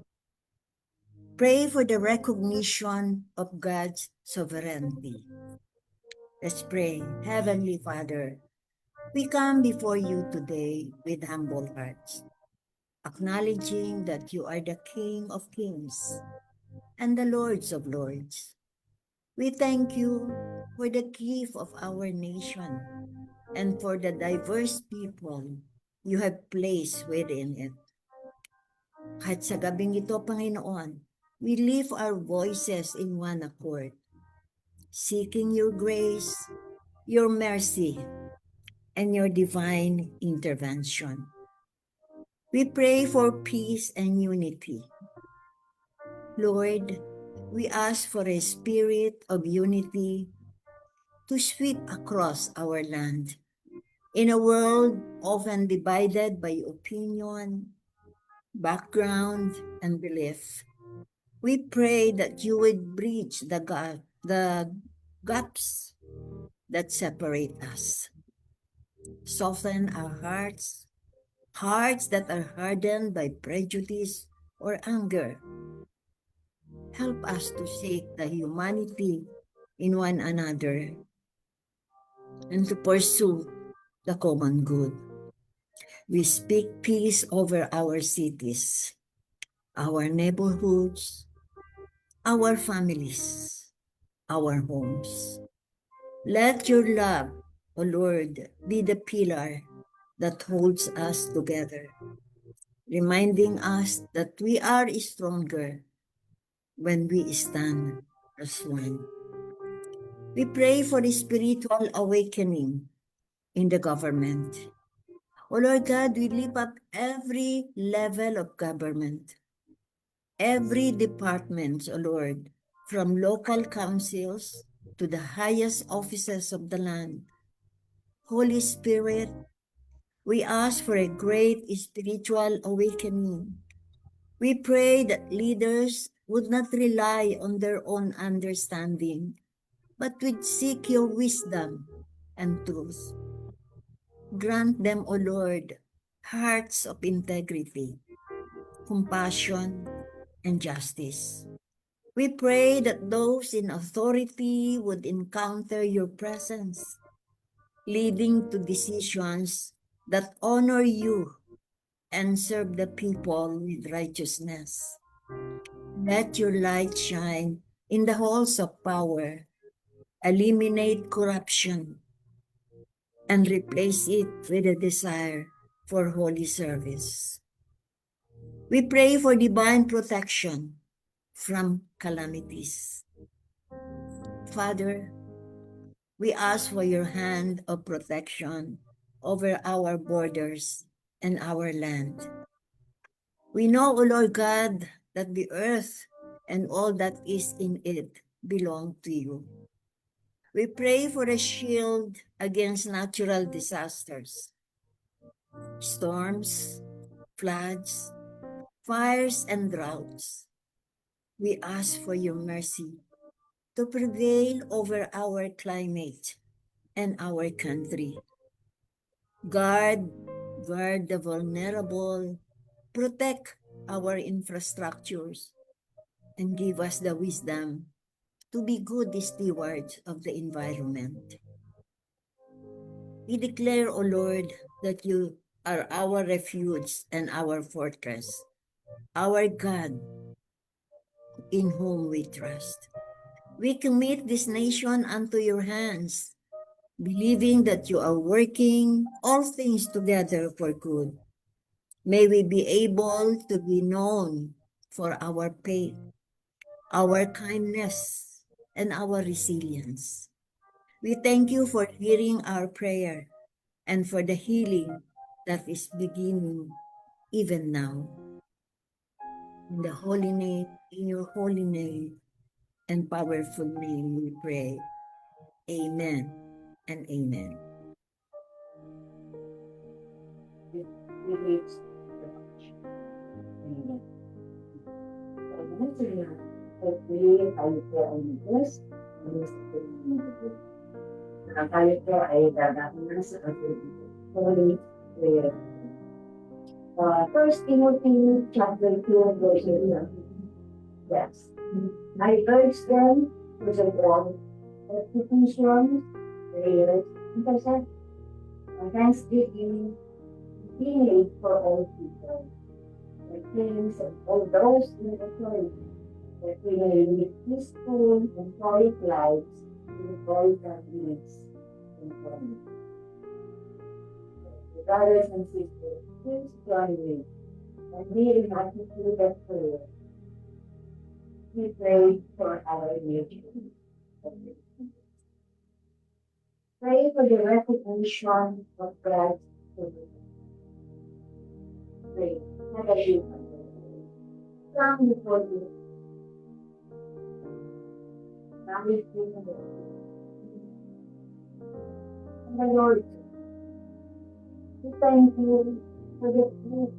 Pray for the recognition of God's sovereignty. Let's pray. Heavenly Father, we come before you today with humble hearts, acknowledging that you are the King of kings and the Lords of lords. We thank you for the gift of our nation and for the diverse people you have placed within it. Kahit sa gabing ito, Panginoon, we lift our voices in one accord, seeking your grace, your mercy, and your divine intervention. We pray for peace and unity. Lord, we ask for a spirit of unity to sweep across our land. In a world often divided by opinion, background, and belief, we pray that you would bridge the gaps that separate us. Soften our hearts that are hardened by prejudice or anger. Help us to seek the humanity in one another and to pursue the common good. We speak peace over our cities, our neighborhoods, our families, our homes. Let your love, O Lord, be the pillar that holds us together, reminding us that we are stronger when we stand as one. We pray for the spiritual awakening in the government. O Lord God, we lift up every level of government, every department, O Lord, from local councils to the highest offices of the land. Holy Spirit, we ask for a great spiritual awakening. We pray that leaders would not rely on their own understanding, but would seek your wisdom and truth. Grant them, O Lord, hearts of integrity, compassion, and justice. We pray that those in authority would encounter your presence, leading to decisions that honor you and serve the people with righteousness. Let your light shine in the halls of power, eliminate corruption, and replace it with a desire for holy service. We pray for divine protection from calamities. Father, we ask for your hand of protection over our borders and our land. We know, O Lord God, that the earth and all that is in it belong to you. We pray for a shield against natural disasters, storms, floods, fires, and droughts. We ask for your mercy to prevail over our climate and our country. Guard the vulnerable, protect our infrastructures, and give us the wisdom to be good stewards of the environment. We declare, O Lord, that you are our refuge and our fortress, our God in whom we trust. We commit this nation unto your hands, believing that you are working all things together for good. May we be able to be known for our faith, our kindness, and our resilience. We thank you for hearing our prayer and for the healing that is beginning even now. In the holy name, in your holy name and powerful name we pray. Amen and amen. Tayo po ay dadaan sa ating Holy Prayer. First Timothy chapter 2 verse 11. Yes. I urge them to support petitions, prayers, intercession, and thanksgiving, healing for all people, the kings and all those in authority, that we may live peaceful and quiet lives in all our needs and family. Brothers and sisters, please join me and be in attitude of prayer. We pray for our nation. Pray for the recognition of God's children. Pray. Heavenly Father, come before you. Now we pray for the and the Lord. We thank you for the food,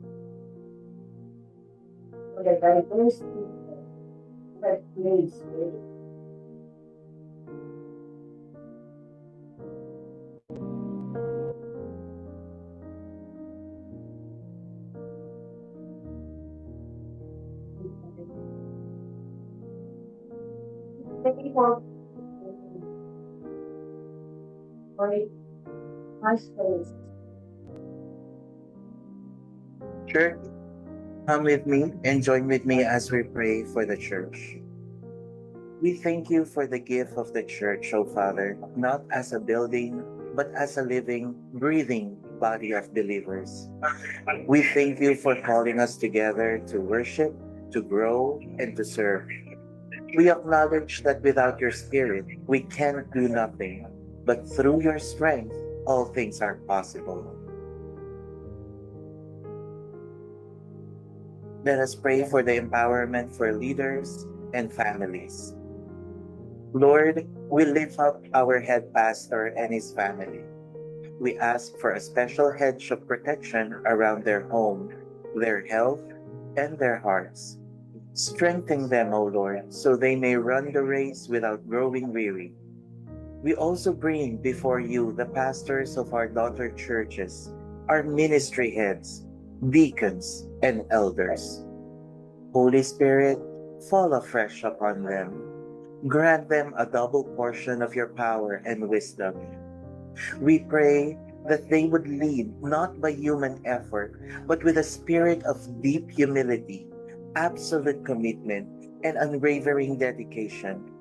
for the diverse people that place with. Thank you for it. My space. Church, come with me and join with me as we pray for the church. We thank you for the gift of the church, O Father, not as a building, but as a living, breathing body of believers. We thank you for calling us together to worship, to grow, and to serve. We acknowledge that without your Spirit, we can do nothing, but through your strength, all things are possible. Let us pray for the empowerment for leaders and families. Lord, we lift up our head pastor and his family. We ask for a special hedge of protection around their home, their health, and their hearts. Strengthen them, O Lord, so they may run the race without growing weary. We also bring before you the pastors of our daughter churches, our ministry heads, deacons, and elders. Holy Spirit, fall afresh upon them. Grant them a double portion of your power and wisdom. We pray that they would lead not by human effort, but with a spirit of deep humility, absolute commitment, and unwavering dedication.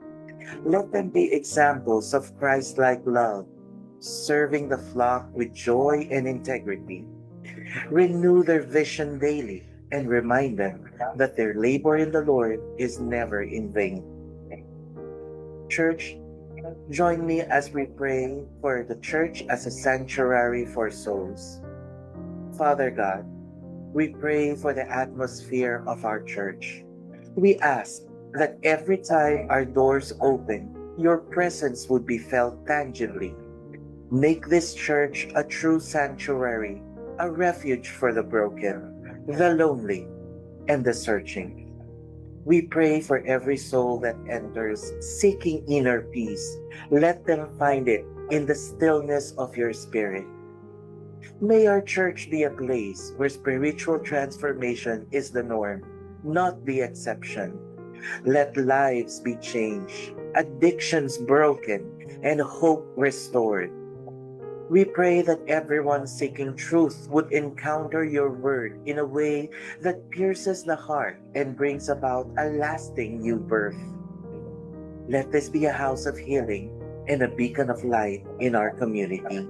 Let them be examples of Christ-like love, serving the flock with joy and integrity. Renew their vision daily and remind them that their labor in the Lord is never in vain. Church, join me as we pray for the church as a sanctuary for souls. Father God, we pray for the atmosphere of our church. We ask that every time our doors open, your presence would be felt tangibly. Make this church a true sanctuary, a refuge for the broken, the lonely, and the searching. We pray for every soul that enters seeking inner peace. Let them find it in the stillness of your spirit. May our church be a place where spiritual transformation is the norm, not the exception. Let lives be changed, addictions broken, and hope restored. We pray that everyone seeking truth would encounter your word in a way that pierces the heart and brings about a lasting new birth. Let this be a house of healing and a beacon of light in our community.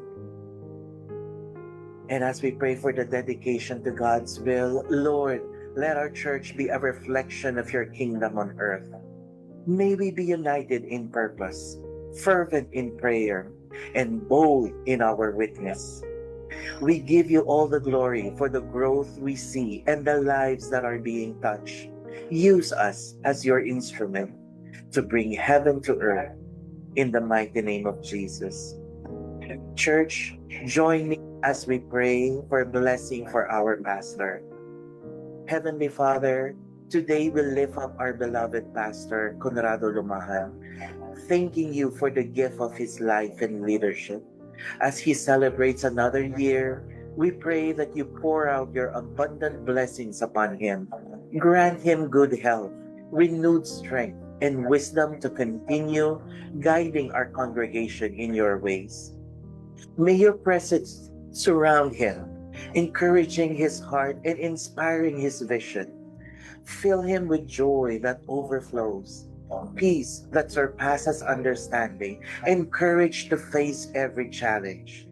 And as we pray for the dedication to God's will, Lord, let our church be a reflection of your kingdom on earth. May we be united in purpose, fervent in prayer, and bold in our witness. We give you all the glory for the growth we see and the lives that are being touched. Use us as your instrument to bring heaven to earth in the mighty name of Jesus. Church, join me as we pray for blessing for our pastor. Heavenly Father, today we lift up our beloved pastor, Conrado Lumahan, thanking you for the gift of his life and leadership. As he celebrates another year, we pray that you pour out your abundant blessings upon him. Grant him good health, renewed strength, and wisdom to continue guiding our congregation in your ways. May your presence surround him, encouraging his heart and inspiring his vision. Fill him with joy that overflows, peace that surpasses understanding, and courage to face every challenge.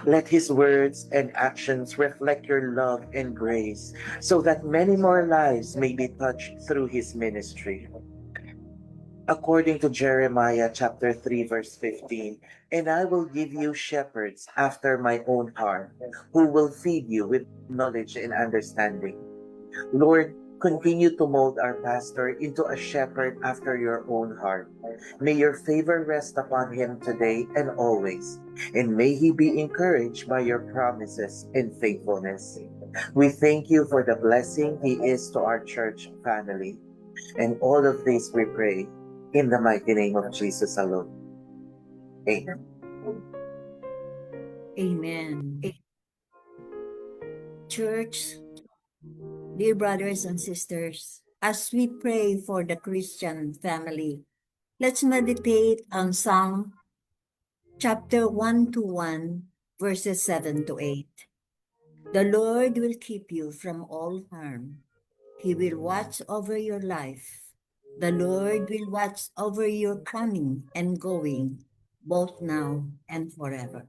Let his words and actions reflect your love and grace so that many more lives may be touched through his ministry. According to Jeremiah chapter 3 verse 15, and I will give you shepherds after my own heart, who will feed you with knowledge and understanding. Lord, continue to mold our pastor into a shepherd after your own heart. May your favor rest upon him today and always, and may he be encouraged by your promises and faithfulness. We thank you for the blessing he is to our church family. And all of this we pray in the mighty name of Jesus alone. Amen. Amen. Church, dear brothers and sisters, as we pray for the Christian family, let's meditate on Psalm chapter 121, verses 7 to 8. The Lord will keep you from all harm. He will watch over your life. The Lord will watch over your coming and going, both now and forever.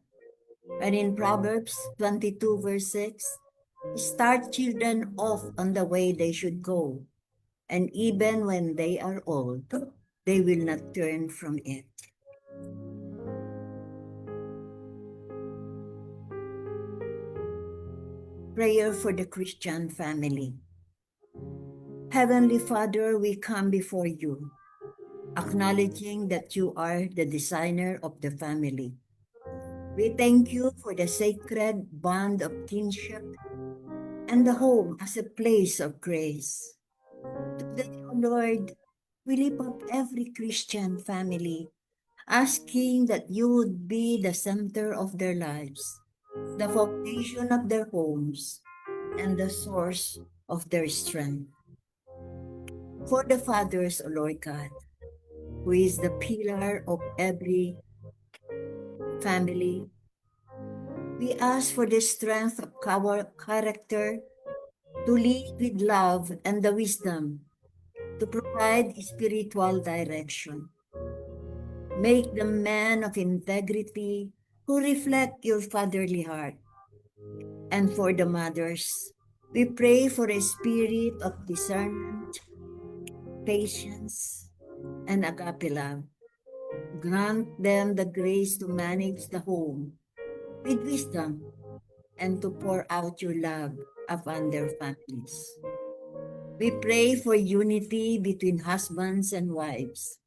And in Proverbs 22, verse 6, start children off on the way they should go, and even when they are old, they will not turn from it. Prayer for the Christian family. Heavenly Father, we come before you, acknowledging that you are the designer of the family. We thank you for the sacred bond of kinship and the home as a place of grace. Today, O Lord, we lift up every Christian family, asking that you would be the center of their lives, the foundation of their homes, and the source of their strength. For the fathers, O Lord God, who is the pillar of every family, we ask for the strength of our character to lead with love and the wisdom to provide spiritual direction. Make them men of integrity who reflect your fatherly heart. And for the mothers, we pray for a spirit of discernment, patience, and agape love. Grant them the grace to manage the home with wisdom and to pour out your love upon their families. We pray for unity between husbands and wives.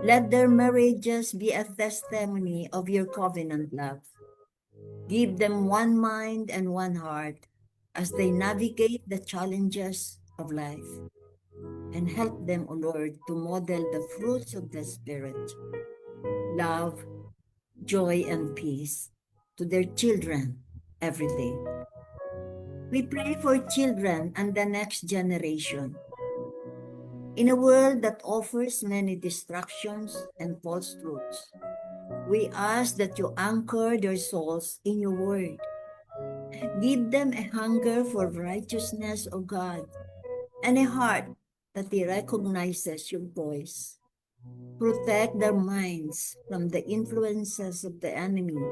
Let their marriages be a testimony of your covenant love. Give them one mind and one heart as they navigate the challenges of life. And help them, O Lord, to model the fruits of the Spirit, love, joy, and peace to their children every day. We pray for children and the next generation. In a world that offers many distractions and false truths, we ask that you anchor their souls in your word. Give them a hunger for righteousness, O God, and a heart that they recognizes your voice. Protect their minds from the influences of the enemy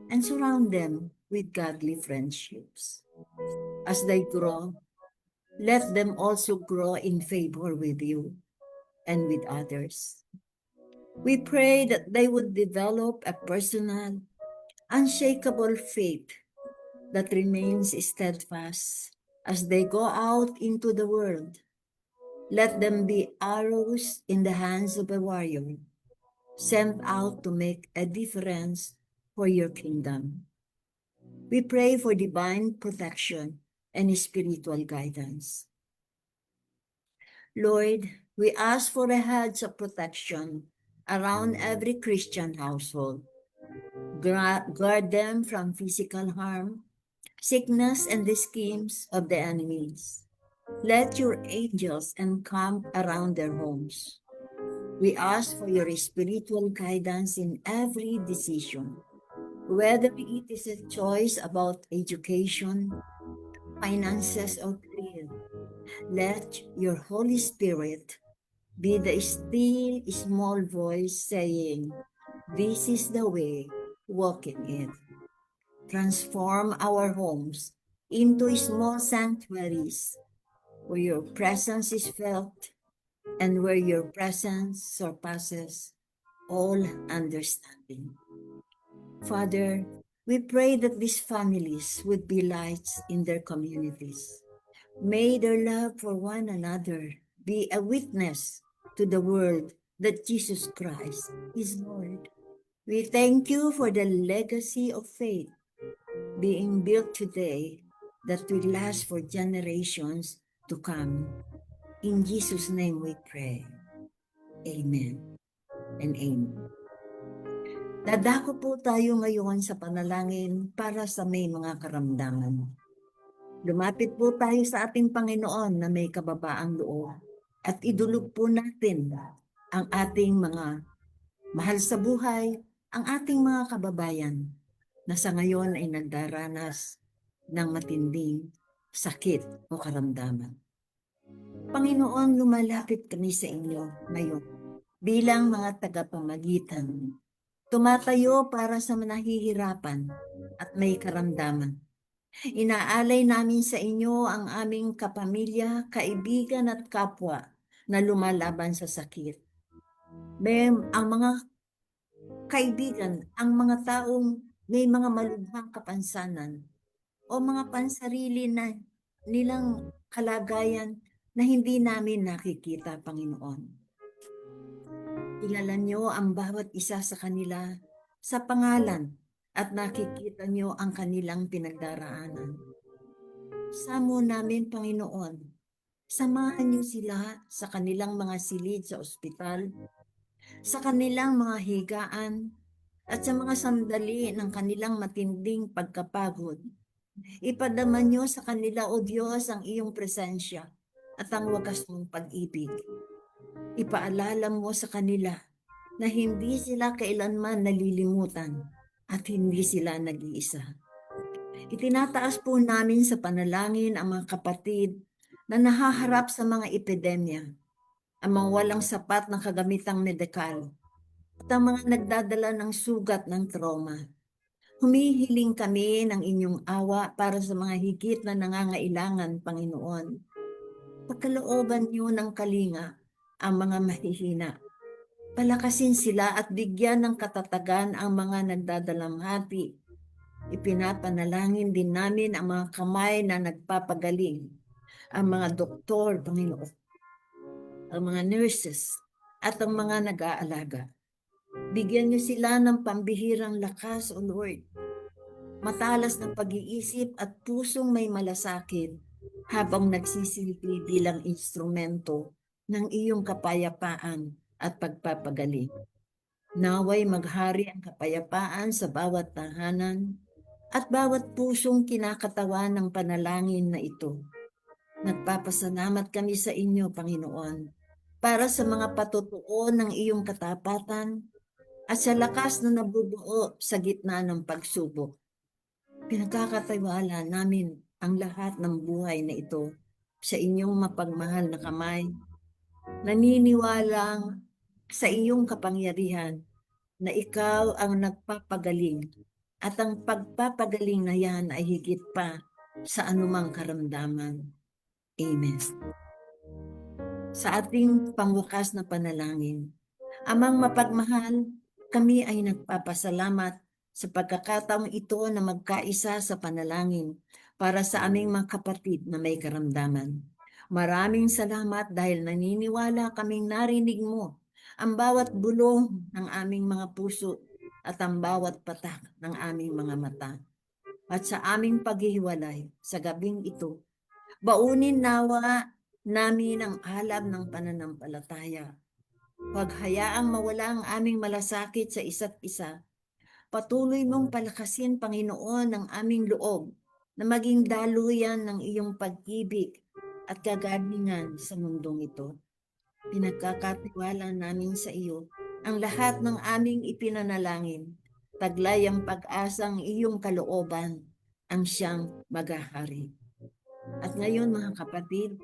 and surround them with godly friendships. As they grow, let them also grow in favor with you and with others. We pray that they would develop a personal, unshakable faith that remains steadfast as they go out into the world. Let them be arrows in the hands of a warrior, sent out to make a difference for your kingdom. We pray for divine protection and spiritual guidance. Lord, we ask for a hedge of protection around every Christian household. Guard them from physical harm, sickness, and the schemes of the enemies. Let your angels encamp around their homes. We ask for your spiritual guidance in every decision, whether it is a choice about education, finances, or career. Let your Holy Spirit be the still small voice saying, "This is the way, walk in it." Transform our homes into small sanctuaries where your presence is felt and where your presence surpasses all understanding. Father, we pray that these families would be lights in their communities. May their love for one another be a witness to the world that Jesus Christ is Lord. We thank you for the legacy of faith being built today that will last for generations to come. In Jesus' name we pray. Amen and amen. Dadako po tayo ngayon sa panalangin para sa may mga karamdaman. Lumapit po tayo sa ating Panginoon na may kababaang loob at idulog po natin ang ating mga mahal sa buhay, ang ating mga kababayan na sa ngayon ay nagdaranas ng matinding sakit o karamdaman. Panginoon, lumalapit kami sa inyo ngayon bilang mga tagapamagitan. Tumatayo para sa nahihirapan at may karamdaman. Inaalay namin sa inyo ang aming kapamilya, kaibigan at kapwa na lumalaban sa sakit. Ang mga kaibigan, ang mga taong may mga malubhang kapansanan o mga pansarili na nilang kalagayan na hindi namin nakikita, Panginoon. Kilala niyo ang bawat isa sa kanila sa pangalan at nakikita niyo ang kanilang pinagdaraanan. Samo namin, Panginoon, samahan niyo sila sa kanilang mga silid sa ospital, sa kanilang mga higaan, at sa mga sandali ng kanilang matinding pagkapagod. Ipadama niyo sa kanila, O Diyos, ang iyong presensya at ang wagas mong pag-ibig. Ipaalala mo sa kanila na hindi sila kailanman nalilimutan at hindi sila nag-iisa. Itinataas po namin sa panalangin ang mga kapatid na nahaharap sa mga epidemya, ang mga walang sapat na kagamitang medikal, at ang mga nagdadala ng sugat ng trauma. Humihiling kami ng inyong awa para sa mga higit na nangangailangan, Panginoon. Pagkalooban niyo ng kalinga ang mga mahihina. Palakasin sila at bigyan ng katatagan ang mga nagdadalamhati. Ipinapanalangin din namin ang mga kamay na nagpapagaling, ang mga doktor, Panginoon, ang mga nurses, at ang mga nag-aalaga. Bigyan niyo sila ng pambihirang lakas, O Lord. Matalas na pag-iisip at pusong may malasakit habang nagsisilbi bilang instrumento ng iyong kapayapaan at pagpapagaling. Naway maghari ang kapayapaan sa bawat tahanan at bawat pusong kinakatawan ng panalangin na ito. Nagpapasalamat kami sa inyo, Panginoon, para sa mga patutuo ng iyong katapatan at sa lakas na nabubuo sa gitna ng pagsubok. Pinagkakatiwala namin ang lahat ng buhay na ito sa inyong mapagmahal na kamay. Naniniwalang sa iyong kapangyarihan na ikaw ang nagpapagaling at ang pagpapagaling na yan ay higit pa sa anumang karamdaman. Amen. Sa ating pangwakas na panalangin, Amang mapagmahal, kami ay nagpapasalamat sa pagkakataong ito na magkaisa sa panalangin para sa aming mga kapatid na may karamdaman. Maraming salamat dahil naniniwala kaming narinig mo ang bawat bulong ng aming mga puso at ang bawat patak ng aming mga mata. At sa aming paghihiwalay sa gabing ito, baunin nawa namin ang alab ng pananampalataya. Huwag hayaang mawala ang aming malasakit sa isa't isa. Patuloy mong palakasin, Panginoon, ang aming loob na maging daluyan ng iyong pag-ibig at kagalingan sa mundong ito. Pinagkakatiwala namin sa iyo ang lahat ng aming ipinanalangin. Taglay ang pag-asang iyong kalooban ang siyang maghahari. At ngayon mga kapatid,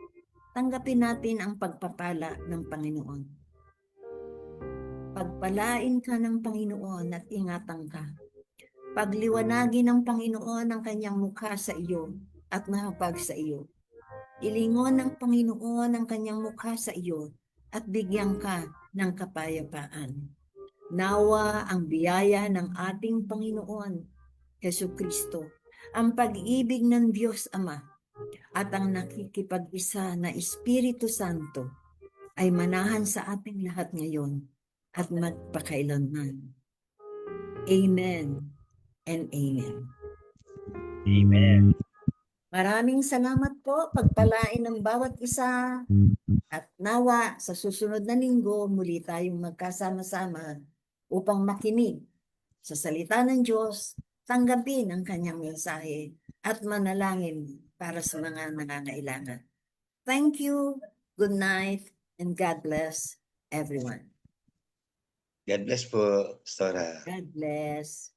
tanggapin natin ang pagpapala ng Panginoon. Pagpalain ka ng Panginoon at ingatan ka. Pagliwanagin ng Panginoon ang kanyang mukha sa iyo at mahapag sa iyo. Ilingon ng Panginoon ang kanyang mukha sa iyo at bigyan ka ng kapayapaan. Nawa ang biyaya ng ating Panginoon, Jesucristo, ang pag-ibig ng Diyos Ama, at ang nakikipag-isa na Espiritu Santo ay manahan sa ating lahat ngayon at magpakailanman. Amen and amen. Amen. Maraming salamat po, pagpalain ng bawat isa, at nawa sa susunod na linggo muli tayong magkasama-sama upang makinig sa salita ng Diyos, tanggapin ang kanyang mensahe at manalangin para sa mga nangangailangan. Thank you, good night, and God bless everyone. God bless po, Stora. God bless.